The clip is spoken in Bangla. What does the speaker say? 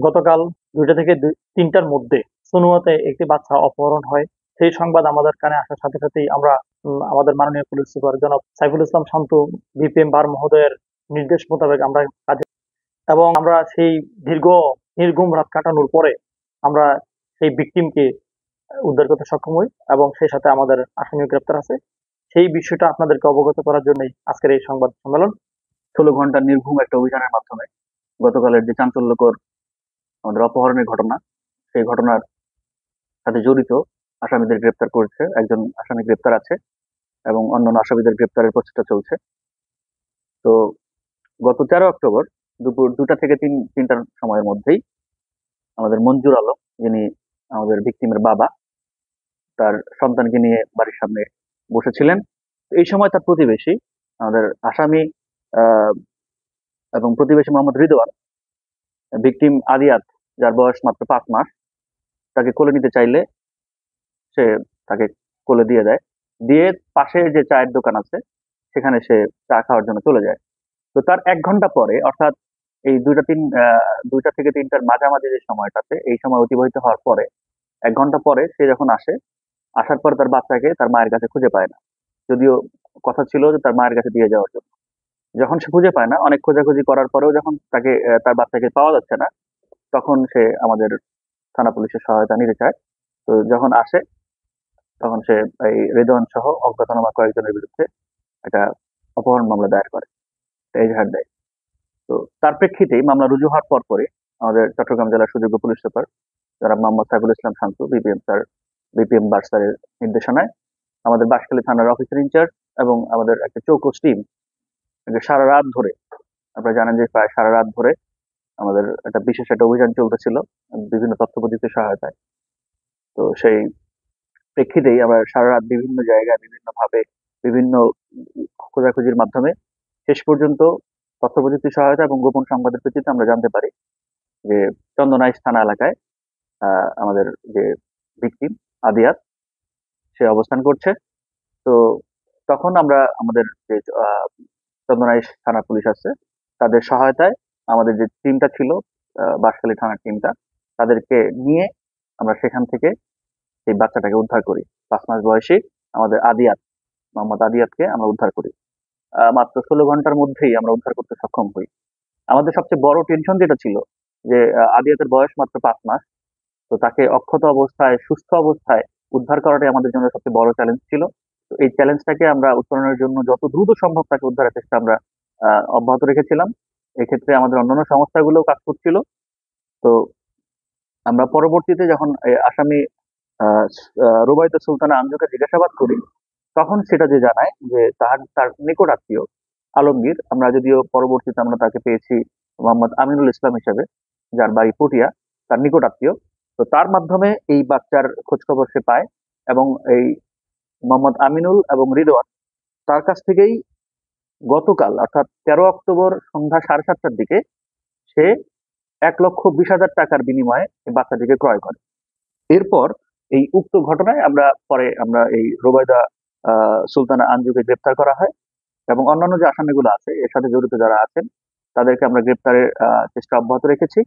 গতকাল ২টা থেকে ৩টার মধ্যে সুনুয়াতে একটি বাচ্চা অপহরণ হয়। সেই সংবাদ আমাদের কানে আসার সাথে সাথেই আমরা আমাদের মাননীয় পুলিশ সুপার জনাব সাইফুল ইসলাম শান্তু বিপিএম বার মহোদয়ের নির্দেশ মোতাবেক আমরা কাজে, এবং আমরা সেই দীর্ঘ নির্ঘুম রাত কাটানোর পরে আমরা সেই ভিকটিমকে উদ্ধার করতে সক্ষম হই, এবং সেই সাথে আমাদের আসামিও গ্রেপ্তার আছে। সেই বিষয়টা আপনাদেরকে অবগত করার জন্যই আজকের এই সংবাদ সম্মেলন। 16 ঘন্টার নির্ঘুম একটা অভিযানের মাধ্যমে গতকালের যে চাঞ্চল্যকর আমাদের অপহরণের ঘটনা, সেই ঘটনার সাথে জড়িত আসামিদের গ্রেপ্তার করেছে। একজন আসামি গ্রেপ্তার আছে এবং অন্যান্য আসামিদের গ্রেপ্তারের প্রচেষ্টা চলছে। তো গত 13 অক্টোবর দুপুর 2টা থেকে 3টার সময়ের মধ্যেই আমাদের মঞ্জুর আলম, যিনি আমাদের ভিকটিমের বাবা, তার সন্তানকে নিয়ে বাড়ির সামনে বসেছিলেন। এই সময় তার প্রতিবেশী, আমাদের আসামি আহ এবং প্রতিবেশী মোহাম্মদ রিদওয়ান, ভিকটিম আদিয়াত, যার বয়স মাত্র 5 মাস, তাকে কোলে নিতে চাইলে সে তাকে কোলে দিয়ে দেয়। দিয়ে পাশে যে চায়ের দোকান আছে সেখানে সে চা খাওয়ার জন্য চলে যায়। তো তার 1 ঘন্টা পরে, অর্থাৎ এই 2টা থেকে 3টার মাঝামাঝি যে সময়টাতে, এই সময় অতিবাহিত হওয়ার পরে 1 ঘন্টা পরে সে যখন আসে, আসার পর তার বাচ্চাকে তার মায়ের কাছে খুঁজে পায় না। যদিও কথা ছিল যে তার মায়ের কাছে দিয়ে যাওয়ার জন্য। যখন সে খুঁজে পায় না, অনেক খোঁজাখুঁজি করার পরেও যখন তাকে তার বাচ্চাকে পাওয়া যাচ্ছে না, তখন সে আমাদের থানা পুলিশের সহায়তা নিতে চায়। তো যখন আসে, তখন সে এই রেদওয়ান সহ অজ্ঞাতনামা কয়েকজনের বিরুদ্ধে একটা অপহরণ মামলা দায়ের করে, এজাহার দেয়। তো তার প্রেক্ষিতেই মামলা রুজু হওয়ার পরে আমাদের চট্টগ্রাম জেলার সুযোগ্য পুলিশ সুপার যারা মোহাম্মদ সাইফুল ইসলাম শান্তু, বিপিএম বার্সারের নির্দেশনায় আমাদের বাঁশখালী থানার অফিসার ইনচার্জ এবং আমাদের একটা চৌকস টিম সারা রাত ধরে, আপনারা জানেন যে প্রায় সারা রাত ধরে আমাদের একটা বিশেষ একটা অভিযান চলতেছিল বিভিন্ন তথ্য প্রযুক্তির সহায়তায়। তো সেই প্রেক্ষিতেই আমরা সারা রাত বিভিন্ন জায়গায় বিভিন্ন ভাবে বিভিন্ন খোঁজাখুঁজির মাধ্যমে শেষ পর্যন্ত তথ্য প্রযুক্তির সহায়তা এবং গোপন সংবাদের ভিত্তিতে আমরা জানতে পারি যে চন্দনাইশ থানা এলাকায় আমাদের যে ভিকটিম আদিয়াত, সে অবস্থান করছে। তো তখন আমরা আমাদের যে চন্দনাইশ থানা পুলিশ আছে, তাদের সহায়তায় আমাদের যে টিমটা ছিল, বাঁশখালী থানার টিমটা, তাদেরকে নিয়ে আমরা সেখান থেকে সেই বাচ্চাটাকে উদ্ধার করি। 5 মাস বয়সী আমাদের মোহাম্মদ আদিয়াতকে আমরা উদ্ধার করি। মাত্র 16 ঘন্টার মধ্যেই আমরা উদ্ধার করতে সক্ষম হই। আমাদের সবচেয়ে বড় টেনশন যেটা ছিল যে আদিয়াতের বয়স মাত্র 5 মাস। তো তাকে অক্ষত অবস্থায়, সুস্থ অবস্থায় উদ্ধার করাটাই আমাদের জন্য সবচেয়ে বড় চ্যালেঞ্জ ছিল। তো এই চ্যালেঞ্জটাকে আমরা উত্তরণের জন্য যত দ্রুত সম্ভব তাকে উদ্ধারের চেষ্টা আমরা অব্যাহত রেখেছিলাম। এক্ষেত্রে আমাদের অন্যান্য সংস্থাগুলোও কাজ করছিল। তো আমরা পরবর্তীতে যখন আসামি রুবাইদা সুলতানা আঞ্জুকে জিজ্ঞাসাবাদ করি, তখন সেটা যে জানায় যে তার নিকট আত্মীয় আলমগীর, আমরা যদিও পরবর্তীতে আমরা তাকে পেয়েছি মোহাম্মদ আমিনুল ইসলাম হিসেবে, যার বাড়ি পটিয়া, তার নিকট আত্মীয়। তো তার মাধ্যমে এই বাচ্চার খোঁজ খবর সে পায়, এবং এই মোহাম্মদ আমিনুল এবং রিদওয়ান, তার কাছ থেকেই গতকাল অর্থাৎ 13 অক্টোবর সন্ধ্যা 7:30টার দিকে সে 1,20,000 টাকার বিনিময়ে এই বাচ্চাটিকে ক্রয় করে। এরপর এই উক্ত ঘটনায় আমরা এই রোবায়দা সুলতানা আঞ্জুকে গ্রেপ্তার করা হয়, এবং অন্যান্য যে আসামিগুলো আছে এর সাথে জড়িত যারা আছেন তাদেরকে আমরা গ্রেপ্তারের চেষ্টা অব্যাহত রেখেছি।